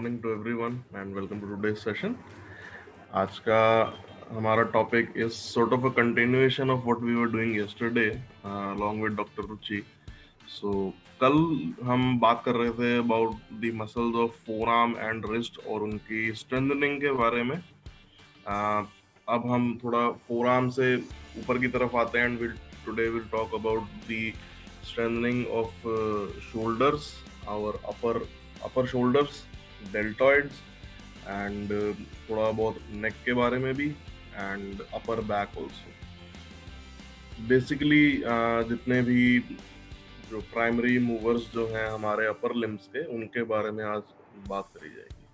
Morning to everyone and welcome to today's session. आज का हमारा topic is sort of a continuation of what we were doing yesterday along with doctor Ruchi. So कल हम बात कर रहे थे about the muscles of forearm and wrist और उनकी स्ट्रेंथनिंग के बारे में। अब हम थोड़ा फोरआर्म से ऊपर की तरफ आते हैं and today will talk about the strengthening of shoulders, our upper shoulders, deltoids, and थोड़ा बहुत neck के बारे में भी and upper back also. Basically जितने भी जो प्राइमरी मूवर्स जो हैं हमारे अपर लिम्स के, उनके बारे में आज बात करी जाएगी,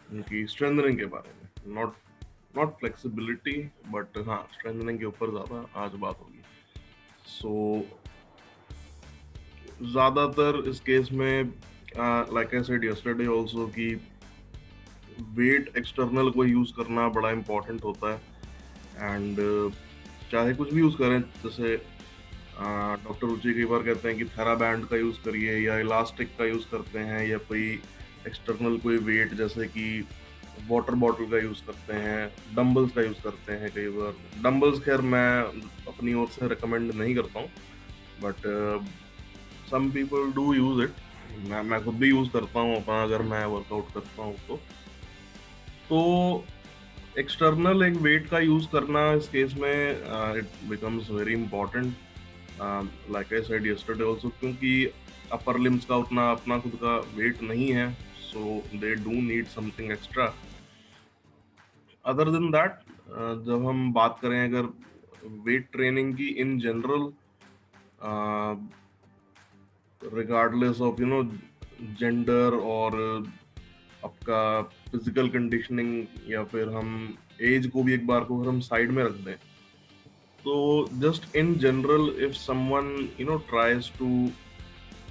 उनकी स्ट्रेंथनिंग के बारे में। नॉट फ्लेक्सिबिलिटी बट हाँ, स्ट्रेंथनिंग के ऊपर ज़्यादा आज बात होगी। सो ज़्यादातर इस केस में like I said yesterday also कि वेट एक्सटर्नल को यूज़ करना बड़ा इम्पोर्टेंट होता है। एंड चाहे कुछ भी यूज़ करें, जैसे डॉक्टर रुचि कई बार कहते हैं कि थेराबैंड का यूज़ करिए या इलास्टिक का यूज़ करते हैं या कोई एक्सटर्नल कोई वेट जैसे कि वाटर बॉटल का यूज़ करते हैं, डंबल्स का यूज़ करते हैं। कई बार डंबल्स खैर मैं अपनी ओर से रिकमेंड नहीं करता हूँ, but some people do use it. मैं खुद भी यूज करता हूँ अपना, अगर मैं वर्कआउट करता हूँ तो एक्सटर्नल एक वेट का यूज करना इस केस में it becomes very important, like I said yesterday also, क्योंकि अपर लिम्स का उतना अपना खुद का वेट नहीं है, so they do need something extra. Other than that, जब हम बात करें अगर वेट ट्रेनिंग की in general, regardless of gender और आपका फिजिकल कंडीशनिंग या फिर हम एज को भी एक बार को अगर हम साइड में रख दें, तो just in general if someone tries to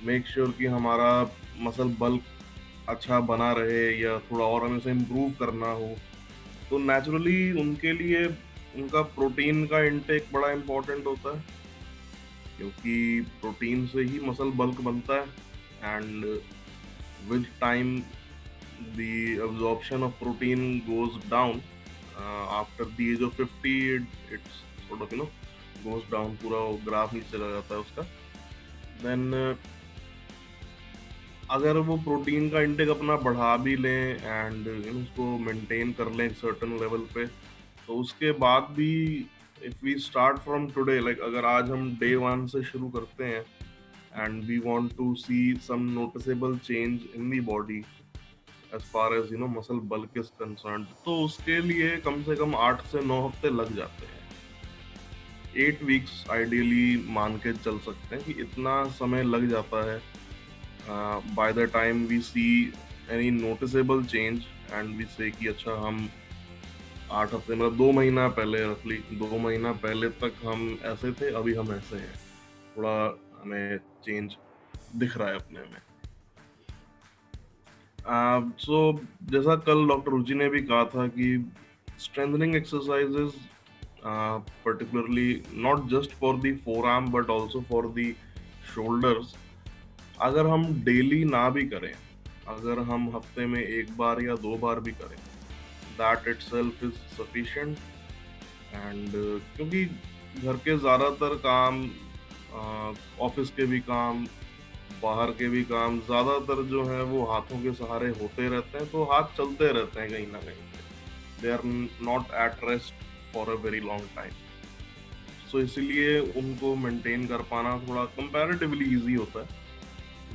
make sure कि हमारा मसल बल्क अच्छा बना रहे या थोड़ा और हमें से इम्प्रूव करना हो, तो नेचुरली उनके लिए उनका प्रोटीन का इंटेक बड़ा इम्पोर्टेंट होता है, क्योंकि प्रोटीन से ही मसल बल्क बनता है। And with time the absorption of protein goes down after the age of 50, it's sort of goes down, पूरा ग्राफ नीचे चला जाता है उसका। देन अगर वो प्रोटीन का इंटेक अपना बढ़ा भी लें एंड उसको मेंटेन कर लें सर्टेन लेवल पे, तो उसके बाद भी if we start from today, like अगर आज हम day 1 से शुरू करते हैं and we want to see some noticeable change in the body as far as muscle bulk is concerned, तो उसके लिए कम से कम 8 से 9 हफ्ते लग जाते हैं। 8 weeks ideally मान के चल सकते हैं कि इतना समय लग जाता है by the time we see any noticeable change and we say कि अच्छा हम 8 हफ्ते मतलब 2 महीना पहले, रफली 2 महीना पहले तक हम ऐसे थे, अभी हम ऐसे हैं, थोड़ा हमें चेंज दिख रहा है अपने में। सो जैसा कल डॉक्टर रुचि ने भी कहा था कि strengthening exercises particularly not just for the forearm but also for the shoulders, अगर हम डेली ना भी करें, अगर हम हफ्ते में 1 बार या 2 बार भी करें, that itself is sufficient। and क्योंकि घर के ज़्यादातर काम, ऑफिस के भी काम, बाहर के भी काम, ज़्यादातर जो है वो हाथों के सहारे होते रहते हैं, तो हाथ चलते रहते हैं कहीं ना कहीं पे, they are not at rest for a very long time. So इसीलिए उनको मेंटेन कर पाना थोड़ा कंपैरेटिवली इजी होता है,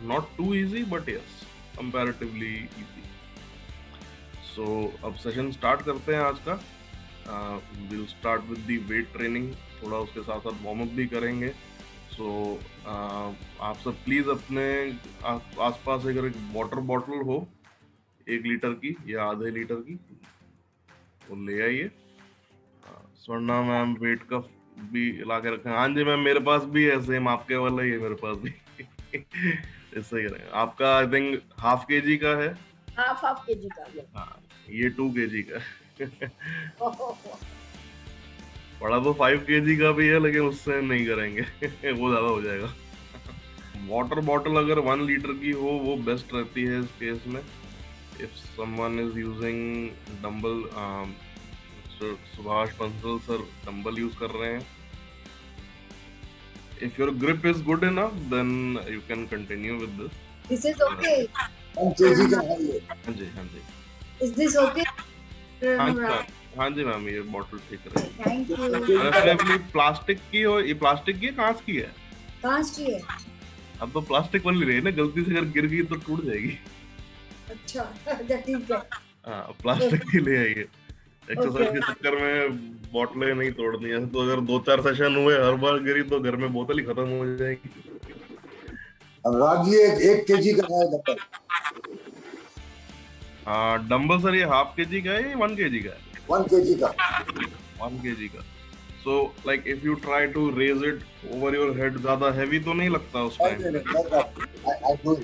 not too easy but yes comparatively easy. So अब सेशन स्टार्ट करते हैं आज का। Will start with the weight training, थोड़ा उसके साथ साथ वार्म अप भी करेंगे। सो आप सब प्लीज़ अपने आसपास अगर एक वाटर बॉटल हो 1 लीटर की या आधे लीटर की, वो ले आइए। स्वर्णा मैम वेट का भी ला के रखें। हाँ जी मैम, मेरे पास भी है, सेम आपके वाला ही है मेरे पास भी। इससे ही रहेगा। आपका आई थिंक ½ kg का है। हाफ केजी का। हाँ, ये 2 kg का। बड़ा तो 5 kg का भी है, लेकिन उससे नहीं करेंगे। वो ज्यादा हो जाएगा। वाटर बॉटल अगर 1 लीटर की हो वो बेस्ट रहती है इस केस में। if someone is using dumbbell, Subhash Bansal sir dumbbell use कर रहे हैं, if your grip is good enough then you can continue with this. This is okay. 1 kg का है ये। हाँ जी, हाँ जी, Is this okay? हाँ जी मैम, हाँ जी मैम, ये बॉटल ठीक रहेगी। Thank you. प्रेफरेबली प्लास्टिक की हो, ये प्लास्टिक की है, कांच की है? कांच की है। अब तो प्लास्टिक वाली रही ना, गलती से अगर गिर गई तो टूट जाएगी। अच्छा, ठीक है। हाँ, प्लास्टिक की ले आइए। एक्सरसाइज के चक्कर में बोतलें नहीं तोड़नी है, तो अगर 2-4 सेशन हुए, हर बार गिरी तो घर में बोतल ही खत्म हो जाएगी। अनुराग जी 1 kg का है डंबल। हाँ, डंबल सर ये हाफ केजी का है या 1 केजी का है? 1 kg का। 1 केजी का। So like if you try to raise it over your head, ज्यादा heavy तो नहीं लगता उस टाइम? I do it.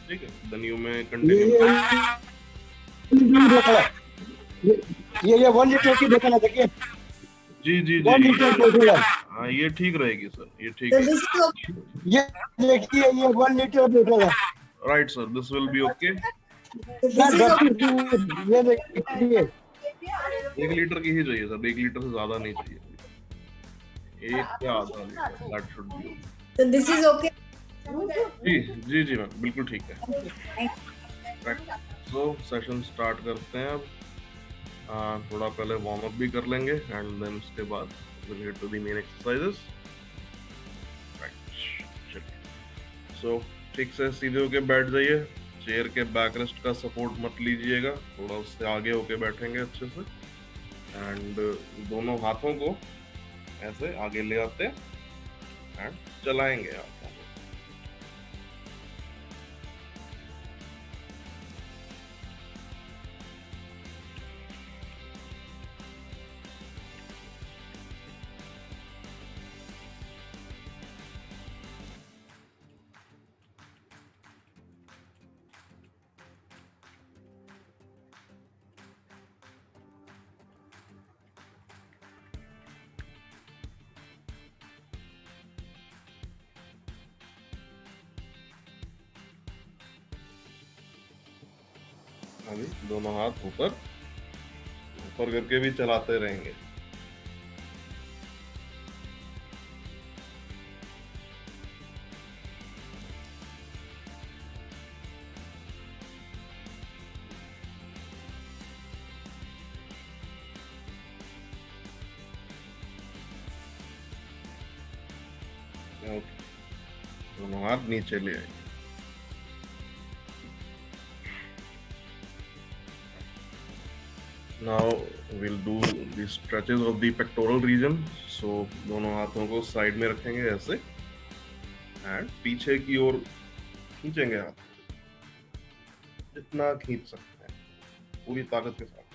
ठीक है, then you may continue. ये 1 लीटर की बोतल है, देखिए। जी जी 1 जी, लीटर बोतल है। हाँ ये ठीक रहेगी सर, ये ठीक So है। this is okay. ये देखिए, ये 1 लीटर बोतल है। Right sir, this will be okay. So this is okay. ये देखिए, 1 लीटर की ही चाहिए सर, 1 लीटर से ज्यादा नहीं चाहिए। 1 या आधा litre, that should be okay. So this is okay. जी जी जी मैम, बिल्कुल ठीक है। Thank you. Right. So session start करते हैं अब। थोड़ा पहले वार्म अप भी कर लेंगे एंड देन उसके बाद we'll get to the main exercises. Right. So ठीक से सीधे होके बैठ जाइए। चेयर के बैक रेस्ट का सपोर्ट मत लीजिएगा, थोड़ा उससे आगे होके बैठेंगे अच्छे से एंड दोनों हाथों को ऐसे आगे ले आते एंड चलाएंगे हाथों को। अभी दोनों हाथ ऊपर ऊपर करके भी चलाते रहेंगे। दोनों हाथ नीचे ले आए। Now we'll do the stretches of the pectoral region. So दोनों हाथों को साइड में रखेंगे ऐसे एंड पीछे की ओर खींचेंगे हाथ, जितना खींच सकते हैं पूरी ताकत के साथ।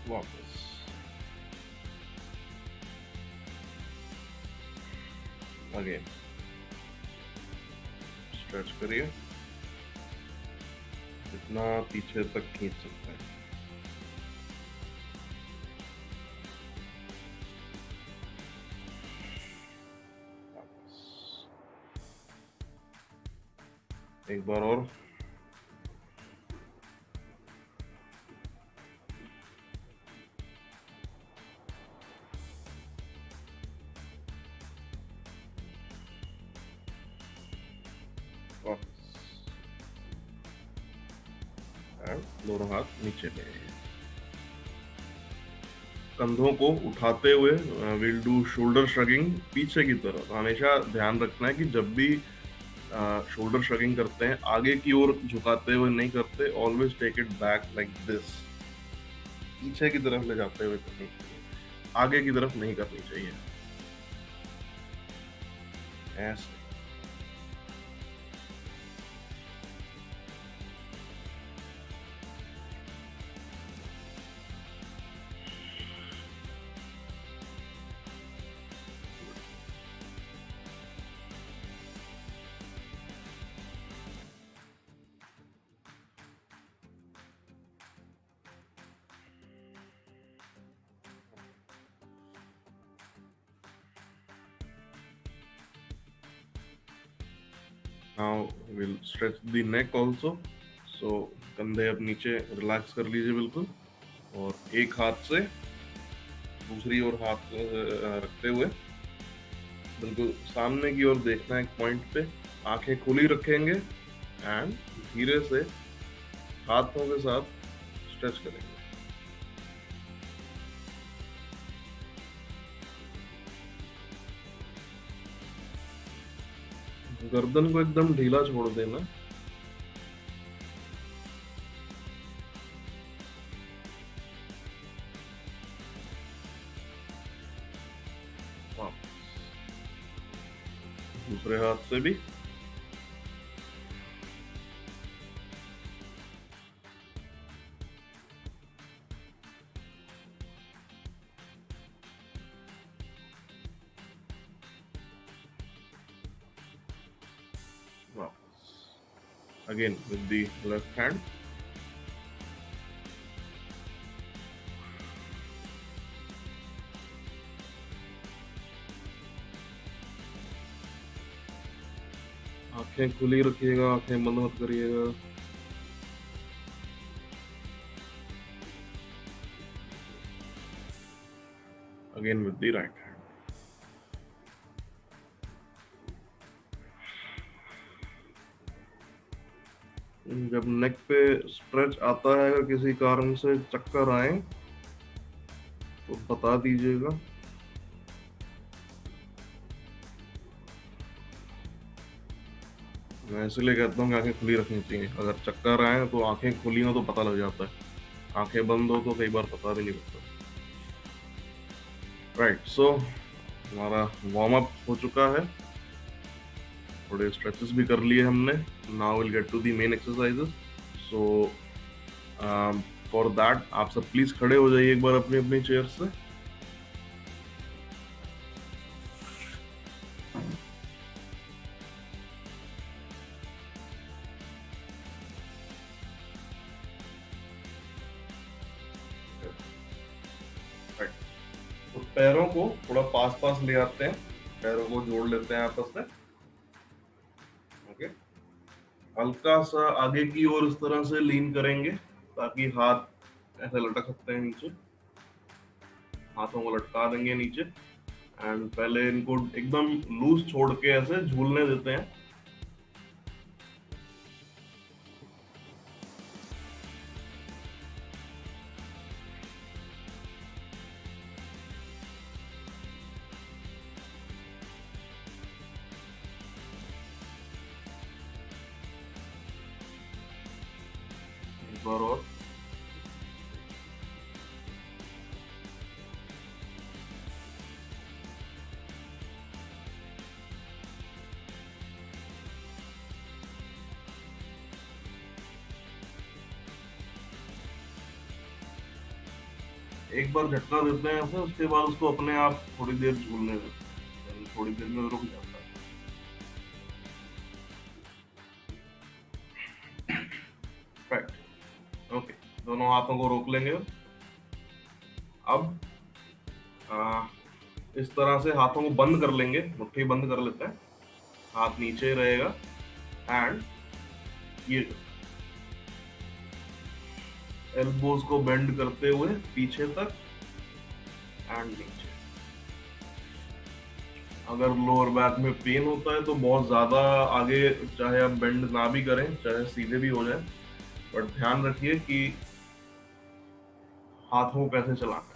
वापस अगेन स्ट्रेच करिए जितना पीछे तक खींच सकते हैं। एक बार और दोनों हाथ नीचे ले आइए। कंधों को उठाते हुए विल डू शोल्डर श्रगिंग पीछे की तरफ। हमेशा ध्यान रखना है कि जब भी शोल्डर श्रगिंग करते हैं आगे की ओर झुकाते हुए नहीं करते, always take it back like this. पीछे की तरफ ले जाते हुए करनी चाहिए, आगे की तरफ नहीं करनी चाहिए ऐसे। Now we'll stretch the neck also. So कंधे अब नीचे रिलैक्स कर लीजिए बिल्कुल, और एक हाथ से दूसरी ओर हाथ रखते हुए बिल्कुल सामने की ओर देखना है एक पॉइंट पे, आंखें खुली रखेंगे एंड धीरे से हाथों के साथ स्ट्रेच करेंगे। गर्दन को एकदम ढीला छोड़ देना। दूसरे हाथ से भी। Again with the left hand. आंखें खुली रखिएगा, आंखें बंद मत करिएगा। Again with the right hand. जब नेक पे स्ट्रेच आता है, अगर किसी कारण से चक्कर आए तो बता दीजिएगा। मैं इसलिए कहता हूँ कि आंखें खुली रखनी चाहिए। अगर चक्कर आए तो आंखें खुली हो तो पता लग जाता है, आंखें बंद हो तो कई बार पता भी नहीं लगता। राइट, सो हमारा वार्म अप हो चुका है, थोड़े स्ट्रेचेस भी कर लिए हमने। Now will get to the main exercises. So for that आप सब प्लीज खड़े हो जाइए एक बार अपनी अपनी चेयर से। तो पैरों को थोड़ा पास पास ले आते हैं, पैरों को जोड़ लेते हैं आपस में। ओके, हल्का सा आगे की ओर इस तरह से लीन करेंगे ताकि हाथ ऐसे लटक सकते हैं नीचे। हाथों को लटका देंगे नीचे एंड पहले इनको एकदम लूज छोड़ के ऐसे झूलने देते हैं। एक बार और। एक बार झटका देते हैं ऐसे, उसके बाद उसको अपने आप थोड़ी देर झूलने देते हैं, थोड़ी देर में रुक जाता है। राइट, ओके, दोनों हाथों को रोक लेंगे। अब इस तरह से हाथों को बंद कर लेंगे, मुट्ठी बंद कर लेते हैं, हाथ नीचे रहेगा एंड ये एल्बोज को बेंड करते हुए पीछे तक एंड नीचे। अगर लोअर बैक में पेन होता है तो बहुत ज्यादा आगे चाहे आप बेंड ना भी करें, चाहे सीधे भी हो जाए, बट ध्यान रखिए कि हाथों को कैसे चलाना है।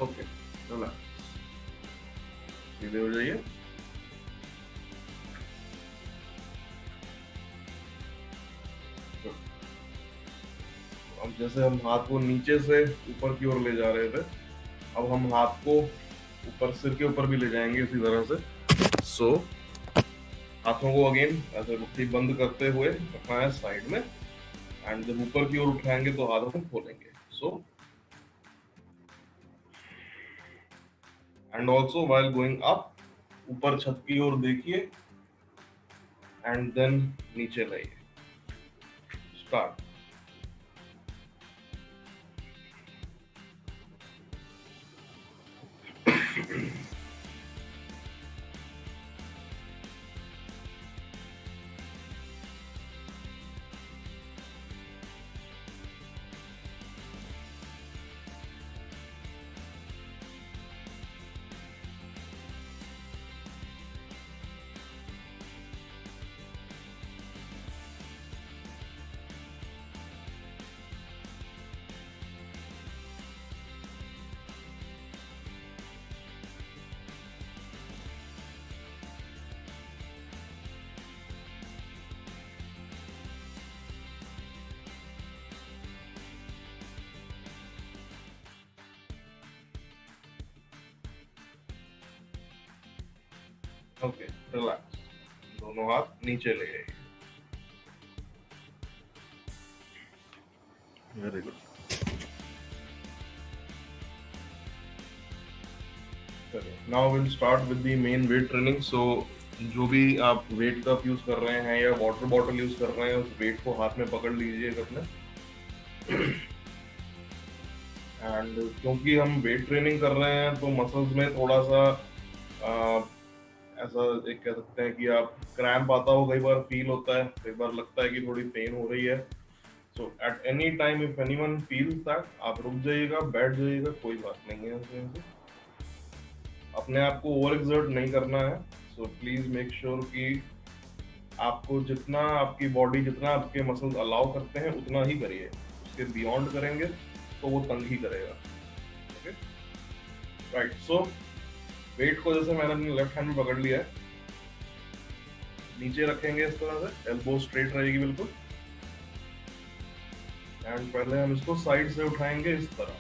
ओके, चला, सीधे हो जाइए। अब जैसे हम हाथ को नीचे से ऊपर की ओर ले जा रहे थे, अब हम हाथ को ऊपर सिर के ऊपर भी ले जाएंगे इसी तरह से। सो हाथों को अगेन ऐसे मुट्ठी बंद करते हुए रखना है साइड में, एंड जब ऊपर की ओर उठाएंगे तो हाथों को खोलेंगे। So and also while going up, ऊपर छत की ओर देखिए एंड देन नीचे लाइए। स्टार्ट। Okay, relax. दोनों हाथ नीचे ले आइए। Very good. Now will start with the main weight training. So जो भी आप वेट कप यूज कर रहे हैं या वाटर बॉटल यूज कर रहे हैं, उस वेट को हाथ में पकड़ लीजिए अपने। एंड क्योंकि हम वेट ट्रेनिंग कर रहे हैं तो मसल्स में थोड़ा सा ऐसा एक कह सकते हैं कि आप क्रैम्प आता हो, कई बार फील होता है, कई बार लगता है कि थोड़ी पेन हो रही है। So at any time if anyone feels that, आप रुक जाइएगा, बैठ जाइएगा, कोई बात नहीं है उसमें से। अपने आप को ओवर एक्सर्ट नहीं करना है। सो प्लीज मेक श्योर कि आपको जितना आपकी बॉडी, जितना आपके मसल्स अलाउ करते हैं उतना ही करिए। उसके बियॉन्ड करेंगे तो वो तंग ही करेगा। Okay, right. सो वेट को जैसे मैंने अपने लेफ्ट हैंड में पकड़ लिया है, नीचे रखेंगे इस तरह से, एल्बो स्ट्रेट रहेगी बिल्कुल। एंड पहले हम इसको साइड से उठाएंगे इस तरह,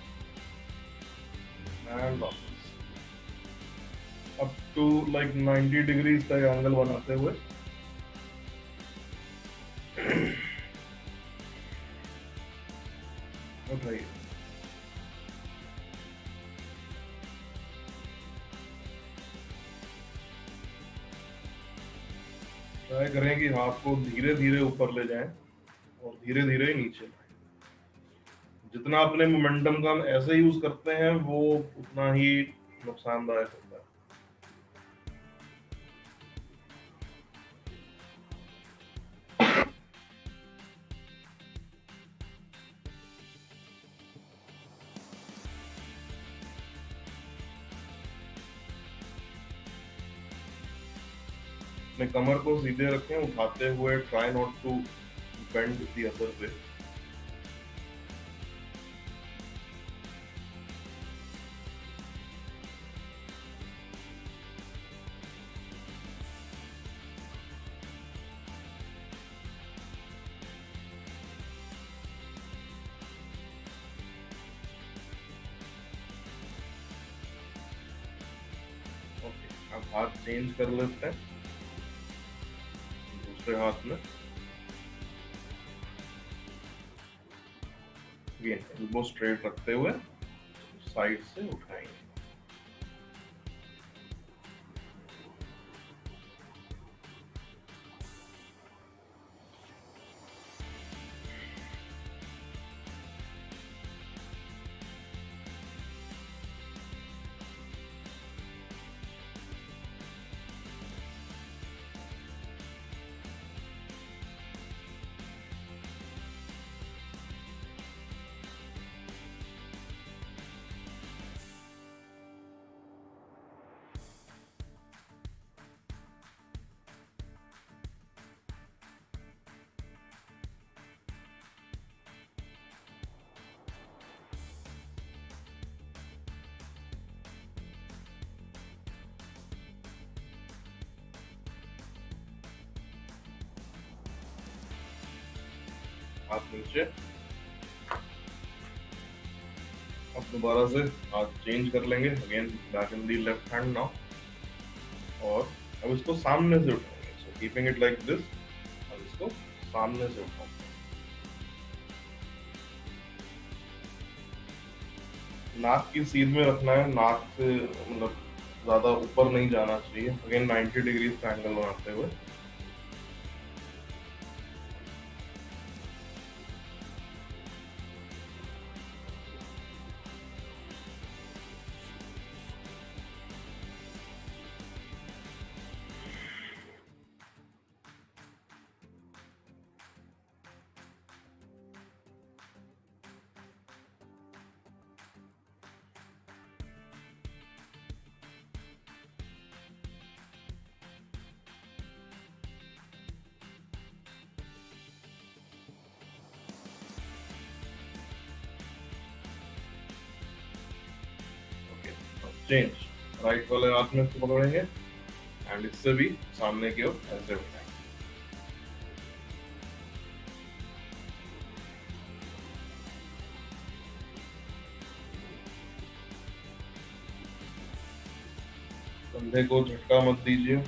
एंड वापस अप टू लाइक 90 डिग्रीज तक एंगल बनाते हुए। उठाइए। ट्राई करें कि हाथ को धीरे धीरे ऊपर ले जाएं और धीरे धीरे नीचे लाएं। जितना अपने मोमेंटम का हम ऐसे यूज करते हैं वो उतना ही नुकसानदायक होता है। अपने कमर को सीधे रखें, उठाते हुए try not to bend the other way. Okay, अब हाथ चेंज कर लेते हैं दूसरे हाथ में। एल्बो स्ट्रेट रखते हुए साइड से उठाएंगे। हाथ नीचे। अब दोबारा से हाथ चेंज कर लेंगे, again back in the left hand now, और अब इसको सामने से उठाएंगे, so keeping it like this, अब इसको सामने से उठाएंगे। नाक की सीध में रखना है, नाक से मतलब ज्यादा ऊपर नहीं जाना चाहिए, अगेन 90 डिग्री का एंगल बनाते हुए। चेंज, राइट वाले हाथ में इसको पकड़ेंगे एंड इससे भी सामने की ओर ऐसे उठाएंगे। कंधे को झटका मत दीजिए।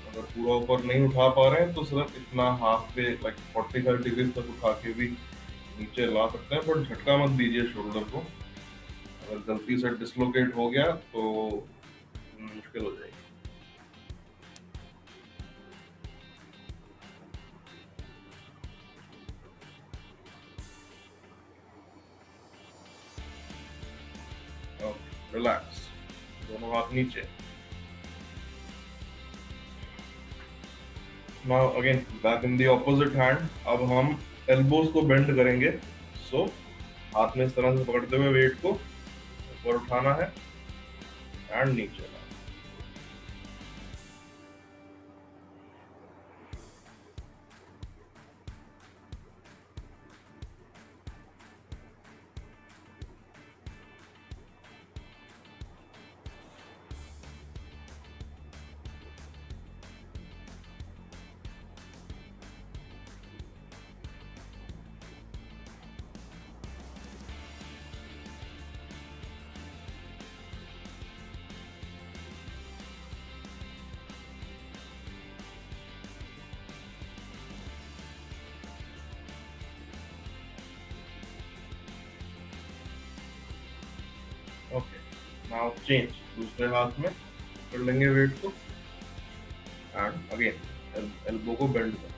अगर पूरा ऊपर नहीं उठा पा रहे हैं तो सिर्फ इतना हाफ पे लाइक 45 डिग्री तक उठा के भी नीचे ला सकते हैं, पर झटका मत दीजिए शोल्डर को। अगर गलती से डिसलोकेट हो गया तो मुश्किल हो जाएगी। रिलैक्स, दोनों हाथ नीचे। Now again back in the opposite hand, अब हम एल्बोज को बेंड करेंगे, सो हाथ में इस तरह से पकड़ते हुए वेट को ऊपर उठाना है एंड नीचे लाना। ओके, नाउ चेंज, दूसरे हाथ में पकड़ लेंगे वेट को एंड अगेन एल्बो को बेंड करें।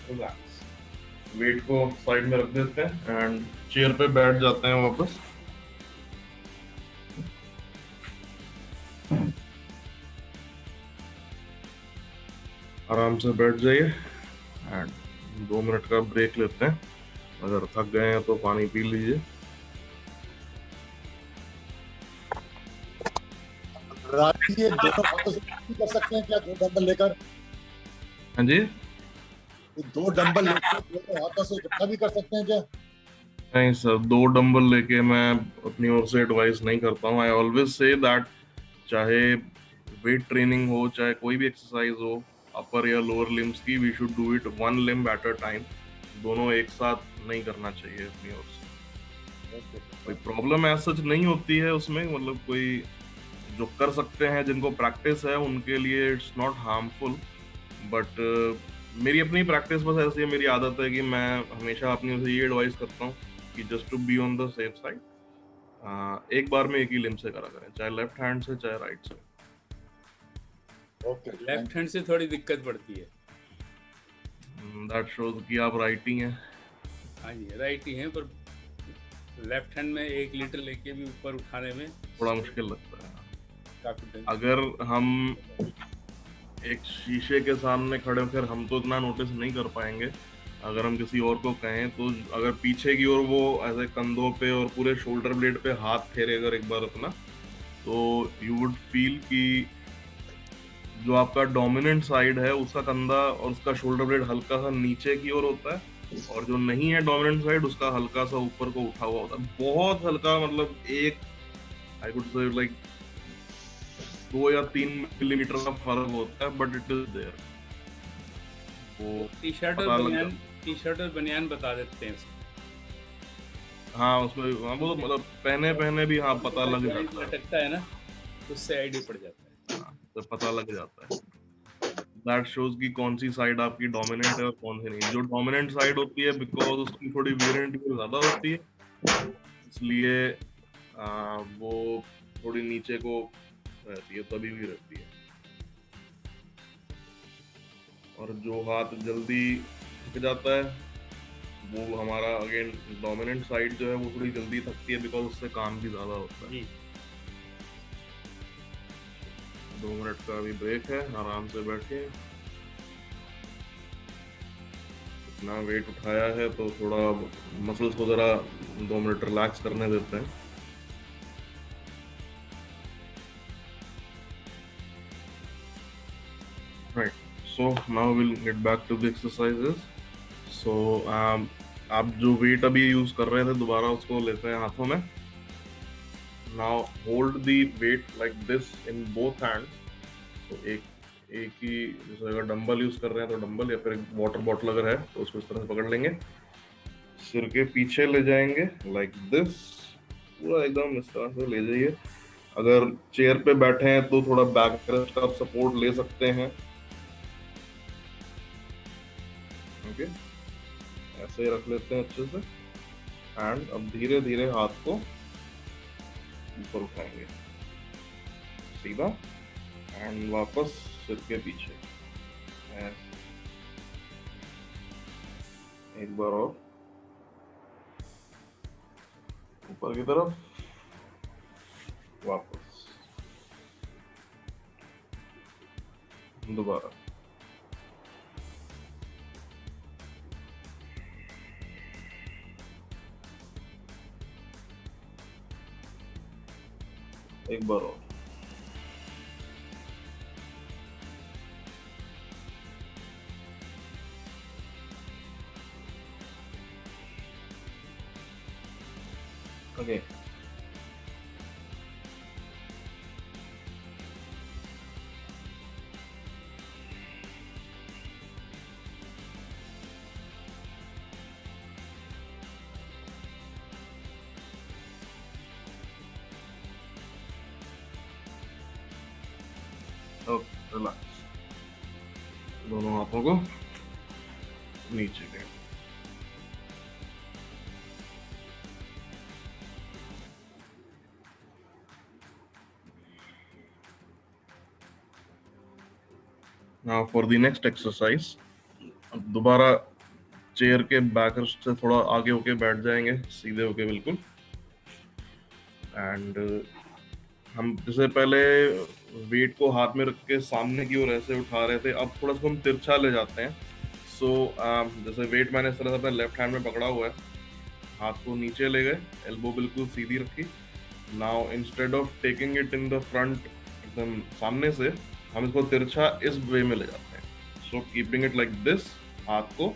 रिलैक्स, वेट को साइड में रख देते हैं एंड चेयर पे बैठ जाते हैं वापस। आराम से बैठ जाइए एंड 2 मिनट का ब्रेक लेते हैं। अगर थक गए हैं तो पानी पी लीजिए। राज जी, ये दोनों हाथों से भी कर सकते हैं क्या, 2 डंबल लेकर? हाँ जी, ये 2 डंबल लेकर दोनों हाथों से इकट्ठा भी कर सकते हैं क्या? नहीं सर, 2 डंबल लेके मैं अपनी ओर से एडवाइस नहीं करता हूँ। आई ऑलवेज से दैट चाहे वेट ट्रेनिंग हो, चाहे कोई भी एक्सरसाइज हो, अपर या लोअर लिम्स की, we should do it 1 limb at a time. दोनों एक साथ नहीं करना चाहिए अपनी ओर से। कोई प्रॉब्लम ऐसा सच नहीं होती है उसमें, मतलब कोई जो कर सकते हैं, जिनको प्रैक्टिस है, उनके लिए इट्स नॉट हार्मफुल। बट मेरी अपनी प्रैक्टिस बस ऐसी है, मेरी आदत है कि मैं हमेशा अपनी ओर से ये एडवाइस करता हूँ कि just to be on the safe side, एक बार में एक ही लिम्ब से करा करें, चाहे लेफ्ट हैंड से चाहे राइट से। ओके, लेफ्ट हैंड से थोड़ी दिक्कत पड़ती है। दैट शोज कि आप राइटिंग हैं। हाँ जी, राइट ही है, पर लेफ्ट हैंड में 1 लीटर लेके भी ऊपर उठाने में थोड़ा मुश्किल लगता है। काफी अगर हम एक शीशे के सामने खड़े होकर हम तो इतना नोटिस नहीं कर पाएंगे, अगर हम किसी और को कहें तो अगर पीछे की ओर वो ऐसे कंधों पे और पूरे शोल्डर ब्लेड पे हाथ फेरे अगर एक बार अपना, तो यू वुड फील कि जो आपका डोमिनेंट साइड है उसका कंधा और उसका शोल्डर ब्लेड हल्का सा नीचे की ओर होता है, और जो नहीं है डोमिनेंट साइड उसका हल्का सा ऊपर को उठा हुआ होता है, बहुत हल्का, मतलब एक आई वुड से लाइक 2 या 3 मिलीमीटर का फर्क होता है, बट इट इज देयर। वो टी शर्ट पता और लग बनियान, जाता टी शर्ट और बनियान बता देते हैं इसको। है। हाँ उसमें, हाँ वो तो मतलब पहने पहने भी हाँ पता लग जॉइंट जाता है। लटकता है ना, उससे आइडिया पड़ जाता है। हाँ, तो पता लग जाता है। दैट शोज कि कौन सी साइड आपकी डोमिनेंट है और कौन सी नहीं। जो डोमिनेंट साइड होती है बिकॉज उसकी थोड़ी वेरिएंट ज्यादा होती है, इसलिए वो थोड़ी नीचे को रहती है, तभी भी रहती है। और जो हाथ जल्दी थक जाता है वो हमारा अगेन डोमिनेंट साइड जो है वो थोड़ी जल्दी थकती है, बिकॉज उससे काम भी ज्यादा होता है। जी। 2 मिनट का अभी ब्रेक है, आराम से बैठिए। इतना वेट उठाया है तो थोड़ा मसल्स को जरा 2 मिनट रिलैक्स करने देते हैं। Right. So now we'll get back to the exercises. So आप जो वेट अभी यूज कर रहे थे दोबारा उसको लेते हैं हाथों में। Now hold the weight like this in both hands. तो एक ही, जैसे अगर डंबल यूज कर रहे हैं तो डंबल, या फिर एक वाटर बॉटल अगर है तो उसको इस तरह से पकड़ लेंगे, सिर के पीछे ले जाएंगे लाइक दिस, पूरा एकदम इस तरह से ले जाइए। अगर चेयर पे बैठे हैं तो थोड़ा बैक रेस्ट का सपोर्ट ले सकते हैं। ओके, ऐसे ही रख लेते हैं अच्छे से। एंड अब धीरे धीरे हाथ को ऊपर उठाएंगे सीधा, एंड वापस सिर के पीछे। एक बार और ऊपर की तरफ, वापस, दोबारा। एक बार और। Okay, relax. दोनों हाथों को नीचे ले। Now for the next exercise, अब दोबारा चेयर के बैक से थोड़ा आगे होके बैठ जाएंगे, सीधे होके बिल्कुल। एंड हम जैसे पहले वेट को हाथ में रख के सामने की ओर ऐसे उठा रहे थे, अब थोड़ा सा हम तिरछा ले जाते हैं। सो जैसे वेट मैंने इस तरह से अपने लेफ्ट हैंड में पकड़ा हुआ है, हाथ को नीचे ले गए, एल्बो बिल्कुल सीधी रखी। Now instead of taking it in the front एकदम सामने से, हम इसको तिरछा इस वे में ले जाते हैं। So keeping it like this, हाथ को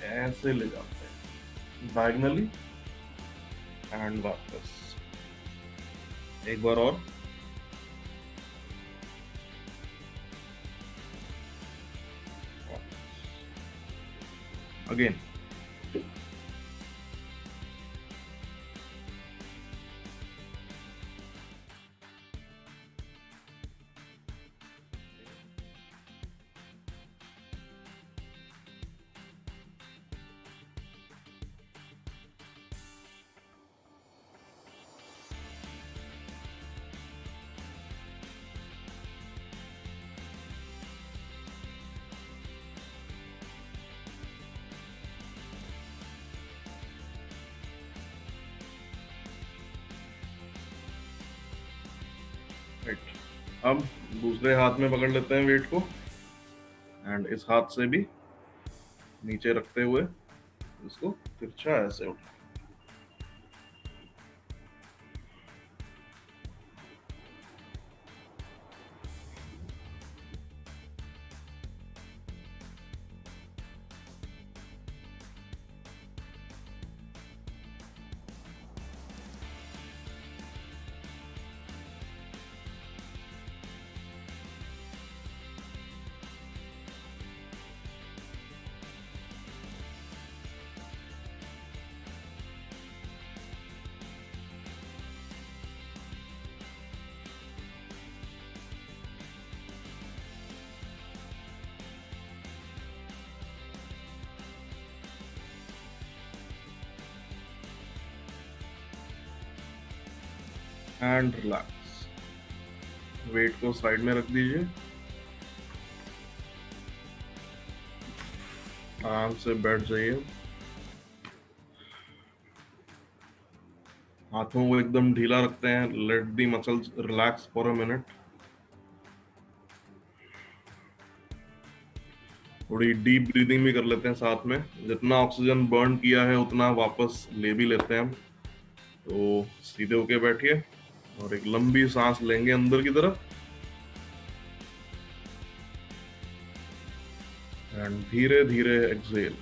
ऐसे ले जाते हैं डायगनली, एंड वापस। एक बार और। अगेन। राइट। अब दूसरे हाथ में पकड़ लेते हैं वेट को एंड इस हाथ से भी नीचे रखते हुए इसको तिरछा ऐसे उठा। And relax. वेट को साइड में रख दीजिए, आराम से बैठ जाइए, हाथों को एकदम ढीला रखते हैं। Let the muscles relax for a minute. थोड़ी डीप ब्रीदिंग भी कर लेते हैं साथ में। जितना ऑक्सीजन बर्न किया है उतना वापस ले भी लेते हैं हम। तो सीधे होके बैठिए और एक लंबी सांस लेंगे अंदर की तरफ एंड धीरे धीरे exhale.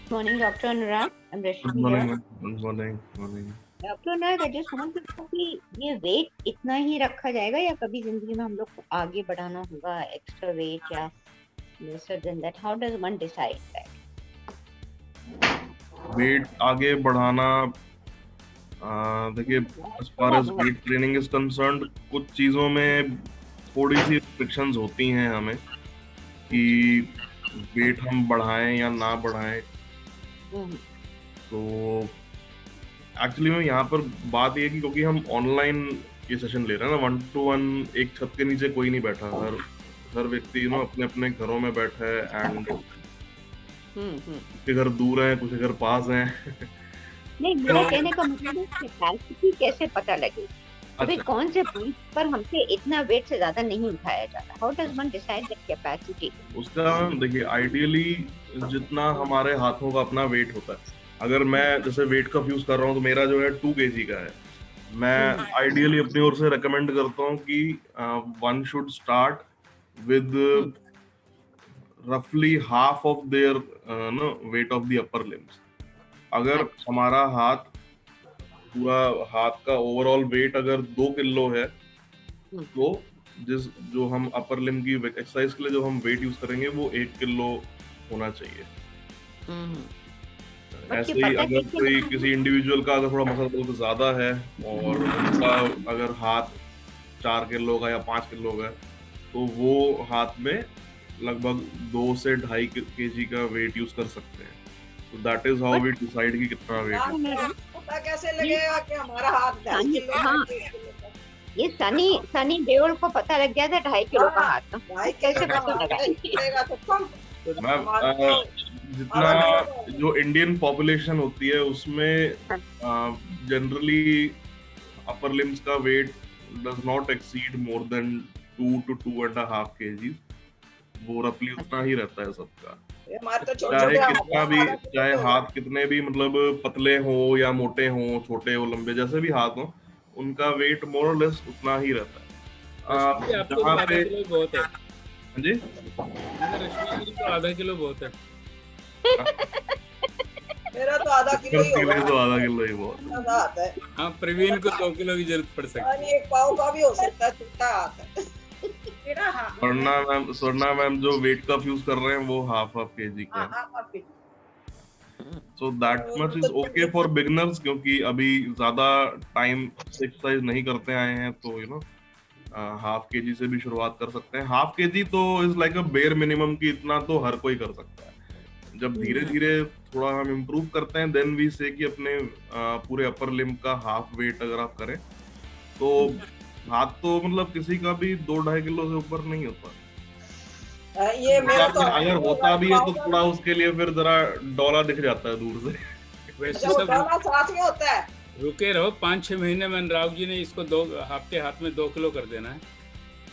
Morning, Dr. Anurag. I'm good Rashmi morning, here. Good morning, morning. Dr. Anurag, I just want to know कि ये वेट इतना ही रखा जाएगा या कभी जिंदगी में हम लोग को आगे बढ़ाना होगा, एक्स्ट्रा वेट या lesser than that? How does one decide that? Weight आगे बढ़ाना, देखिए as far as weight training is concerned, कुछ चीजों में थोड़ी सी रिस्ट्रिक्शंस होती हैं हमें कि वेट हम बढ़ाएं या ना बढ़ाएं। हम्म, तो एक्चुअली में यहाँ पर बात ये है कि क्योंकि हम ऑनलाइन ये सेशन ले रहे हैं ना, 1-to-1, एक छत के नीचे कोई नहीं बैठा, हर व्यक्ति अपने अपने घरों में बैठा है एंड कुछ के घर दूर हैं, कुछ के घर पास हैं। नहीं, मेरा कहने का मतलब है कैपेसिटी कैसे पता लगे अभी अच्छा, कौन से पॉइंट पर हमसे इतना वेट से ज्यादा नहीं उठाया जाता? How does one decide that capacity? उसका देखिए आइडियली जितना हमारे हाथों का अपना वेट होता है, अगर मैं जैसे वेट कप यूज कर रहा हूँ तो मेरा जो है 2 kg का है। मैं आइडियली अपनी ओर से रेकमेंड करता हूँ कि वन शुड स्टार्ट विद रफली half of their weight of the upper limbs. अगर हमारा पूरा हाथ का ओवरऑल वेट अगर 2 किलो है तो जो हम अपर लिम की एक्सरसाइज के लिए जो हम वेट यूज करेंगे वो 1 किलो होना चाहिए। ऐसे ही अगर कोई किसी इंडिविजुअल का अगर थोड़ा मसल बहुत ज्यादा है और उनका अगर हाथ 4 किलो का या 5 किलो का है तो वो हाथ में लगभग 2 से 2.5 kg का वेट यूज कर सकते हैं। तो that is how we decide कि कितना वेट है। पता कैसे लगेगा कि हमारा हाथ 2.5 किलो हाँ, ये सनी देओल को पता लग गया था 2.5 किलो का हाथ था। भाई कैसे पता लगा? लगेगा तो कम मैम, जितना जो इंडियन पॉपुलेशन होती है उसमें जनरली अपर लिम्स का weight does not exceed more than 2 to 2.5 kg। वो रफली उतना ही रहता है सबका। ये हमारे तो छोटे चाहे छोटे कितना भी, चाहे हाथ कितने भी मतलब पतले हो या मोटे हो, छोटे हो लंबे, जैसे भी हाथ हो, उनका वेट मोर और लेस उतना ही रहता है। रश्मि, आपको तो जहाँ आधा पे, किलो बहुत है। हाँ जी, रश्मि के लिए तो आधा किलो बहुत है। मेरा तो आधा किलो ही करती होगा, नहीं तो आधा किलो ही बहुत। ज्यादा हाथ है। हाँ, प्रवीण को 2 किलो की जरूरत पड़ सकती और एक पाव का भी हो सकता है, छोटा हाथ है। मेरा हाँ स्वर्णा मैम जो वेट कप यूज कर रहे हैं वो हाफ केजी का है। हाँ, so that much is okay for beginners, क्योंकि अभी ज्यादा टाइम एक्सरसाइज नहीं करते आए हैं, तो यू नो हाफ केजी से भी शुरुआत कर सकते हैं। हाफ केजी तो is like a bare minimum की इतना तो हर कोई कर सकता है। जब धीरे धीरे थोड़ा हम इम्प्रूव करते हैं, देन वी से कि अपने पूरे अपर लिम्ब का हाफ वेट अगर आप करें तो हाथ तो मतलब किसी का भी 2-2.5 किलो से ऊपर नहीं होता। ये मेरा तो अगर होता भी है तो थोड़ा उसके लिए फिर जरा डोला दिख जाता है दूर से। है। वैसे जब सब डाला साथ में होता है। रुके रहो, 5-6 महीने में अनुराग जी ने इसको 2 आपके हाथ में 2 किलो कर देना है।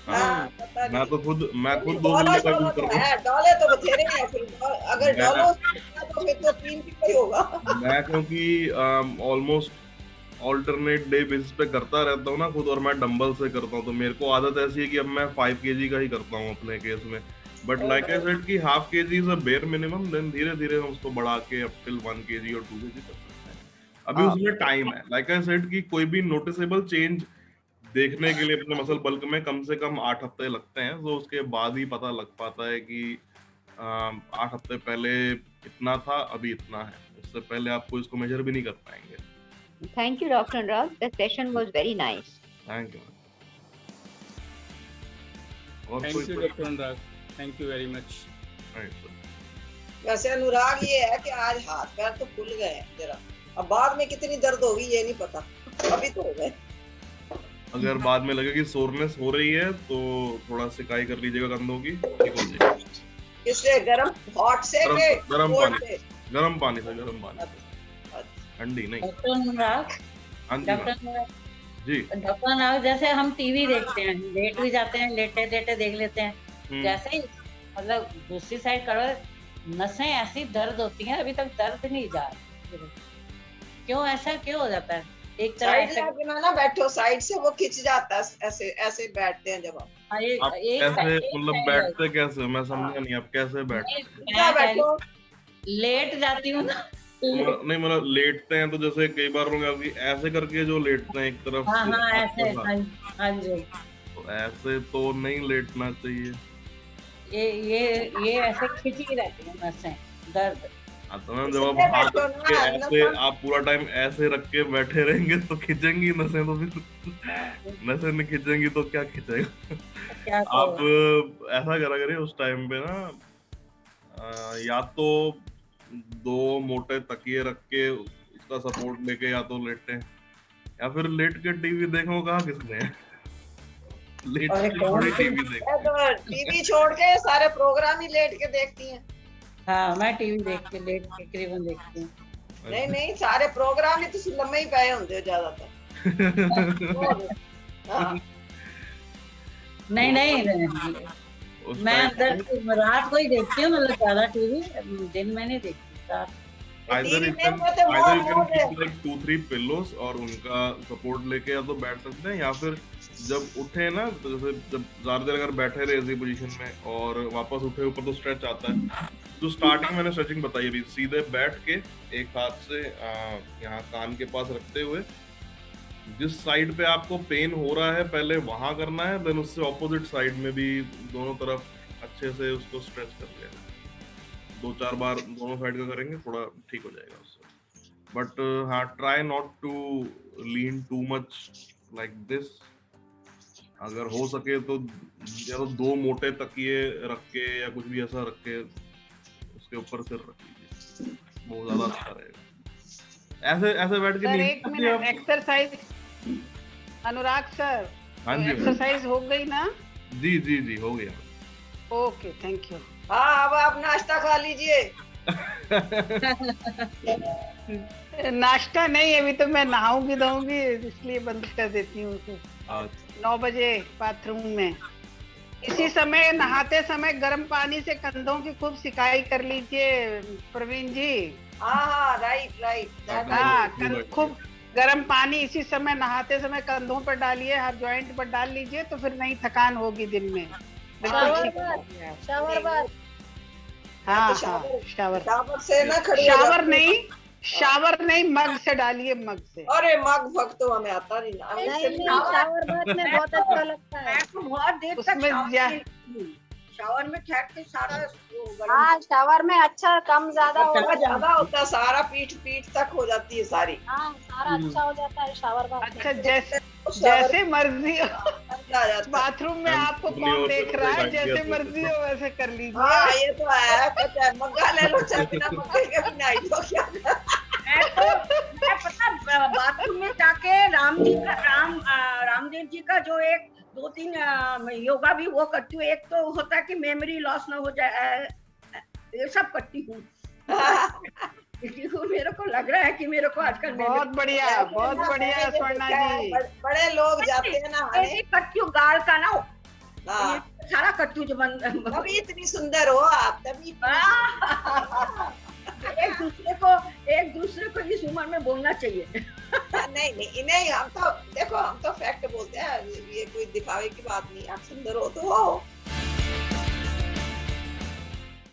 हाँ, पता मैं नहीं। खुद 2 डॉलर किलो का तो यूज करता है, डॉलर तो बथेरे हैं, फिर अगर मैं- डॉलर तो फिर तो 3 किलो ही होगा। हूँ। मैं क्योंकि ऑलमोस्ट ऑल्टरनेट डे बेसिस पे करता रहता हूँ ना खुद, और मैं डंबल से करता हूँ, तो मेरे को आदत ऐसी है कि अब मैं 5 केजी का ही करता हूँ अपने केस में। बट लाइक आई सेड कि half KG is a bare minimum, then धीरे धीरे हम उसको बढ़ा के अप टिल 1 केजी और 2 केजी कर सकते हैं। अभी उसमें टाइम है। लाइक आई सेड कि कोई भी नोटिसेबल चेंज देखने के लिए अपने मसल बल्क में कम से कम 8 हफ्ते लगते हैं, तो उसके बाद ही पता लग पाता है कि 8 हफ्ते पहले इतना था, अभी इतना है। उससे पहले आपको इसको मेजर भी नहीं कर पाएंगे। Thank you, Dr. Anurag. The session was very nice. Thank you. और थैंक कोई you doctor Anurag, thank you very much. Right sir. वैसे अनुराग ये है कि आज हाथ पैर तो खुल गए हैं जरा, अब बाद में कितनी दर्द होगी ये नहीं पता, अभी तो हो गए। अगर बाद में लगे कि सोरनेस हो रही है तो थोड़ा सिकाई कर लीजिएगा कंधों की, ठीक हो जाएगी। किससे? गरम हॉट से के गरम कोल्ड पानी, से? गरम पानी से, गरम पानी, ठंडी नहीं। डॉक्टर अनुराग, हाँ जी डॉक्टर मैम। अनुराग, जी। डॉक्टर अनुराग, जैसे हम टीवी देखते हैं, लेट भी जाते हैं, लेटे लेटे देख लेते हैं, जैसे ही मतलब दूसरी साइड करो, नसें ऐसी दर्द होती हैं, अभी तक दर्द नहीं जा रहा। क्यों ऐसा क्यों हो जाता है? एक तरह साइड ऐसे लाके ना बैठो, साइड से वो खिंच जाता है, ऐसे ऐसे बैठते हैं जब आप। आप एक कैसे एक मतलब साइड बैठते कैसे हो? मैं समझा नहीं, आप कैसे बैठते? सीधा बैठो, लेट जाती हूँ ना। नहीं मतलब लेटते हैं तो जैसे कई बार लोग अभी ऐसे करके जो लेटते हैं एक तरफ हाँ से हाँ हाथ ऐसे, के साथ, हाँ जी, तो ऐसे तो नहीं लेटना चाहिए। ये ऐसे खिंची रहती है नसें, दर्द। हाँ, तो मैम जब आप सीधे हाथ बैठो रख के ना, ऐसे, आप पूरा टाइम ऐसे रख के बैठे रहेंगे तो खींचेंगी नसें, तो फिर नसें नहीं खींचेंगी तो क्या खींचेगा? क्या आप करो? ऐसा करा करिए उस टाइम पे ना, या तो 2 मोटे तकिए रख के उसका सपोर्ट लेके या तो लेटे, या फिर लेट के टीवी देखो, कहाँ किसने लेट अरे के कौन थोड़ी सी- टीवी मैं देखते तो टीवी छोड़ के सारे प्रोग्राम ही लेट के देखती हैं। हाँ, मैं टीवी देख के लेट के करीबन देखती हूँ। नहीं नहीं, सारे प्रोग्राम ही तुम लम्बे ही पए होंगे ज्यादातर। हाँ, नहीं नहीं, उस मैं टाइम अंदर रात को ही देखती हूँ, मतलब ज्यादा टीवी दिन में नहीं देखती, रात। either टीवी you नहीं can होते, either you मोह can है। keep like 2-3 pillows और उनका सपोर्ट लेके या तो बैठ सकते हैं, या फिर जब उठे ना, तो जैसे जब ज्यादा देर अगर बैठे रहे इसी पोजीशन में और वापस उठे ऊपर तो स्ट्रेच आता है। तो स्टार्टिंग मैंने स्ट्रेचिंग बताई अभी, सीधे बैठ के एक हाथ से यहाँ कान के पास रखते हुए जिस साइड पे आपको पेन हो रहा है पहले वहां करना है, देन उससे ऑपोजिट साइड में भी दोनों तरफ अच्छे से उसको स्ट्रेच कर लेना। 2-4 बार दोनों साइड का करेंगे, थोड़ा ठीक हो जाएगा उससे। बट हाँ, try not to lean too much like this. अगर हो सके तो या तो 2 मोटे तकिए रख के या कुछ भी ऐसा रख के उसके ऊपर सिर रख लीजिए, वो ज्यादा अच्छा रहेगा। ऐसे ऐसे बैठ के सर नींद एक आती है मिनट, आपको? एक्सरसाइज अनुराग सर, हाँ जी मैम। एक्सरसाइज हो गई ना? जी जी जी हो गया। Okay, thank you. हाँ, अब आप नाश्ता खा लीजिए। नाश्ता नहीं, अभी तो मैं नहाऊंगी धोऊंगी, इसलिए बंद कर देती हूँ उसे। अच्छा 9 बजे बाथरूम में। इसी समय नहाते समय गर्म पानी से कंधों की खूब सिकाई कर लीजिए प्रवीण जी। हाँ राइट राइट। हाँ खूब गर्म पानी इसी समय नहाते समय कंधों पर डालिए, हर जॉइंट पर डाल लीजिए, तो फिर नहीं थकान होगी दिन में। शावर बार हाँ हाँ शावर शावर से ना खड़ी हो जाती है। शावर नहीं मग से डालिए, मग से। अरे मग फग तो हमें आता नहीं ना। नहीं शावर बार में बहुत अच्छा लगता है। मैं तो बहुत देर तक उसमें शावर में ठहर के सारा हाँ शावर में अच्छा कम ज्यादा थोड़ा ज्यादा होता है, सारा पीठ तक हो जाती है सारी। हाँ सारा अच्छा हो जाता है शावर बार। अच्छा जैसे मर्जी हो, आ जाता है। बाथरूम में आपको कौन देख रहा है, जैसे मर्जी हो वैसे कर लीजिए। हाँ ये तो है, पता है मग्गा ले लो चाहे बिना मग्गे के भी नहीं तो क्या। मैं पता बाथरूम में जाके रामदेव जी का जो एक 2-3 योगा भी वो करती हूँ। एक तो होता है कि मेमोरी लॉस ना हो जाए, ये सब करती हूँ। मेरे को लग रहा है कि मेरे को आजकल बहुत बढ़िया स्वर्णा जी। बड़े लोग जाते हैं ना ऐसे करती हूँ, गाल का ना हाँ। सारा करती हूँ। तभी इतनी सुंदर हो आप, तभी एक दूसरे को इस उम्र में बोलना चाहिए। नहीं इन्हें हम तो देखो, हम तो फैक्ट बोलते हैं, ये कोई दिखावे की बात नहीं। आप सुंदर हो तो हो,